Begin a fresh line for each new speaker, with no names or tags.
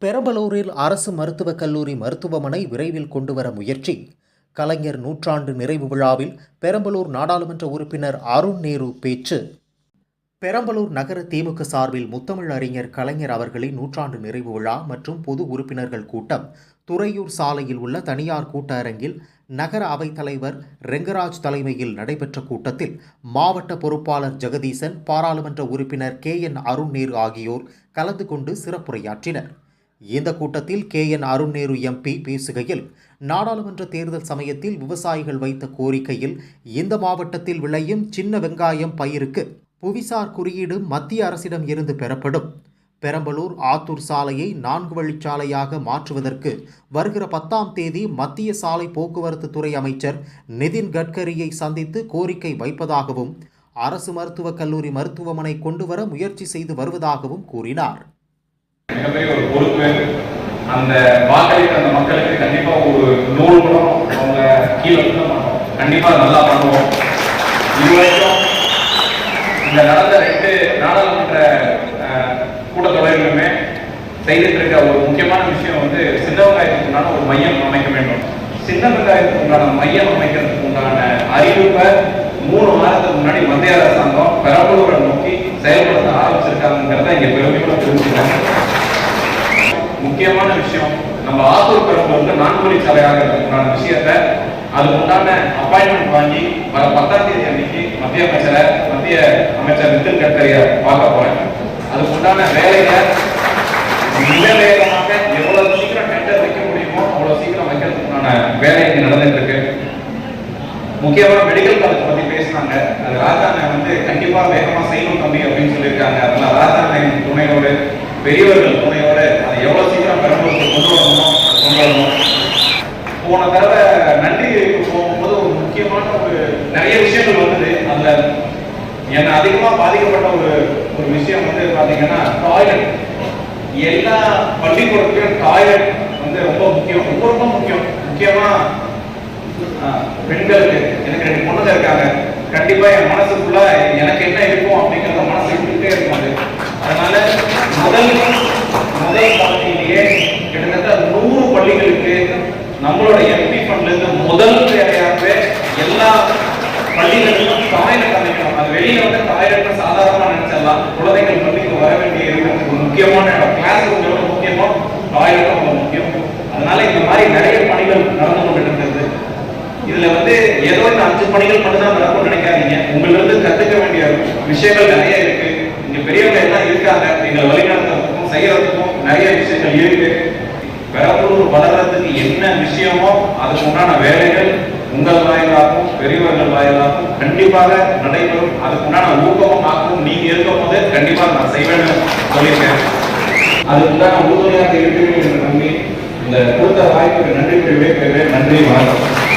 பெரம்பலூரில் அரசு மருத்துவக் கல்லூரி மருத்துவமனை விரைவில் கொண்டுவர முயற்சி. கலைஞர் நூற்றாண்டு நிறைவு விழாவில் பெரம்பலூர் நாடாளுமன்ற உறுப்பினர் அருண் நேரு பேச்சு. பெரம்பலூர் நகர திமுக சார்பில் முத்தமிழ் அறிஞர் கலைஞர் அவர்களின் நூற்றாண்டு நிறைவு விழா மற்றும் பொது உறுப்பினர்கள் கூட்டம் துறையூர் சாலையில் உள்ள தனியார் கூட்ட அரங்கில் நகர அவைத் தலைவர் ரெங்கராஜ் தலைமையில் நடைபெற்ற கூட்டத்தில் மாவட்ட பொறுப்பாளர் ஜெகதீசன், பாராளுமன்ற உறுப்பினர் KN அருண் நேரு ஆகியோர் கலந்து கொண்டு சிறப்புரையாற்றினர். இந்த கூட்டத்தில் KN அருண் நேரு MP பேசுகையில், நாடாளுமன்ற தேர்தல் சமயத்தில் விவசாயிகள் வைத்த கோரிக்கையில் இந்த மாவட்டத்தில் விளையும் சின்ன வெங்காயம் பயிருக்கு புவிசார் குறியீடு மத்திய அரசிடம் இருந்து பெறப்படும். பெரம்பலூர் ஆத்தூர் சாலையை 4 வழிச்சாலையாக மாற்றுவதற்கு வருகிற 10ஆம் தேதி மத்திய சாலை போக்குவரத்து துறை அமைச்சர் நிதின் கட்கரியை சந்தித்து கோரிக்கை வைப்பதாகவும், அரசு மருத்துவக் கல்லூரி மருத்துவமனை கொண்டுவர முயற்சி செய்து வருவதாகவும் கூறினார்.
மிகப்பெரிய ஒரு பொறுப்பு. அந்த வாக்களித்த அந்த மக்களுக்கு கண்டிப்பா ஒரு 100 படம் அவங்க கீழே மாட்டோம், கண்டிப்பா நல்லா பண்ணுவோம். இதுவரைக்கும் இந்த நடந்த 2 நாடாளுமன்ற கூட்டத்தொடரிலுமே செய்துட்டு இருக்க ஒரு முக்கியமான விஷயம் வந்து சின்ன வெங்காயத்துக்கு உண்டான ஒரு மையம் அமைக்க வேண்டும். சின்ன வெங்காயத்துக்கு உண்டான மையம் அமைக்கிறதுக்கு உண்டான அறிவிப்பை 3 மாதத்துக்கு முன்னாடி மத்திய அரசாங்கம் பெரம்பலூரை நோக்கி செயல்படுத்த ஆரம்பிச்சிருக்காங்கிறத இங்க பெருமையோட தெரிஞ்சுக்கிறாங்க. முக்கியமான விஷயம், நம்ம ஆத்தூர் பெரம்பலூருக்கு 4 வழிச்சாலையாக உண்டான விஷயத்தை அதுக்கு உண்டான அப்பாயின்மெண்ட் வாங்கி வர 10ஆம் தேதி அன்னைக்கு மத்திய அமைச்சர் நிதின் கட்கரியை பார்க்க போறேன். அதுக்கு உண்டான வேலையை மிக வேகமாக எவ்வளவு சீக்கிரம் டெண்டர் வைக்க முடியுமோ அவ்வளவு சீக்கிரம் வைக்கிறதுக்கு உண்டான வேலை இங்க நடந்துட்டு இருக்கு. முக்கியமா மெடிக்கல் காலேஜ் பத்தி பேசினாங்க. அது ராஜாண்ண வந்து கண்டிப்பா வேகமா செய்யணும் தம்பி அப்படின்னு சொல்லியிருக்காங்க. அதனால ராஜாண்ணன் துணையோடு, பெரியவர்கள் துணையோடு அதை எவ்வளவு சீக்கிரம் பெரம்பலூருக்கு கொண்டு வரணும். போன தடவை நன்றி போகும்போது ஒரு முக்கியமான நிறைய விஷயங்கள் வந்தது. அதுல என்ன அதிகமா பாதிக்கப்பட்ட ஒரு விஷயம் வந்து பாத்தீங்கன்னா டாய்லெட். எல்லா பள்ளிக்கூடத்திலும் டாய்லெட் வந்து ரொம்ப முக்கியம், ரொம்ப முக்கியம். முக்கியமா பெண்களுக்கு, எனக்கு 2 பொண்ணுங்க இருக்காங்க. கண்டிப்பா என் மனசுக்குள்ள எனக்கு என்ன இருக்கும் அப்படிங்கிறத மனசு இருந்துட்டே இருக்கும். அதனால முதல் பள்ளியிலேயே கிட்டத்தட்ட 100 பள்ளிகளுக்கு நம்மளோட MP ஃபண்ட்ல இருந்து முதல் வேலையாகவே எல்லா பள்ளிகளிலும் டாய்லெட் அமைக்கணும். அது வெளியில வந்து டாய்லெட் சாதாரணமா நினைச்சிடலாம். குழந்தைகள் பள்ளிக்கு வர வேண்டிய இருக்கிறதுக்கு முக்கியமான இடம், கிளாஸ் ரூம் எவ்வளவு முக்கியமோ டாய்லெட்டும் அவ்வளவு முக்கியம். அதனால இந்த மாதிரி நிறைய பணிகள் நடந்து கொண்டு இருக்கிறது. இதுல வந்து ஏதோ இந்த 5 பணிகள் மட்டும்தான் நடக்கும் நினைக்காதீங்க. உங்கள்ல இருந்து கத்துக்க வேண்டிய விஷயங்கள் நிறைய இருக்கு. இங்க பெரியவங்க எல்லாம் இருக்காங்க, எங்களை வழிநடத்துறதுக்கும் செய்யறதுக்கும் நிறைய விஷயங்கள் இருக்கு. பெரம்பலூர் வளர்றதுக்கு என்ன விஷயமோ அதுக்கு உண்டான வேலைகள் உங்கள் வாயிலாகவும் பெரியவர்கள் வாயிலாகவும் கண்டிப்பாக நடைபெறும். அதுக்கு உண்டான ஊக்கமும் ஆக்கவும் நீங்க இருக்கும் போது கண்டிப்பாக நான் செய்வேன்னு சொல்லியிருக்கேன். அதுக்கு உண்டான உறுதுணையாக இருக்கிறேன் என்று நம்பி இந்த கொடுத்த வாய்ப்புக்கு நன்றி தெரிவிக்கிறேன். நன்றி, வணக்கம்.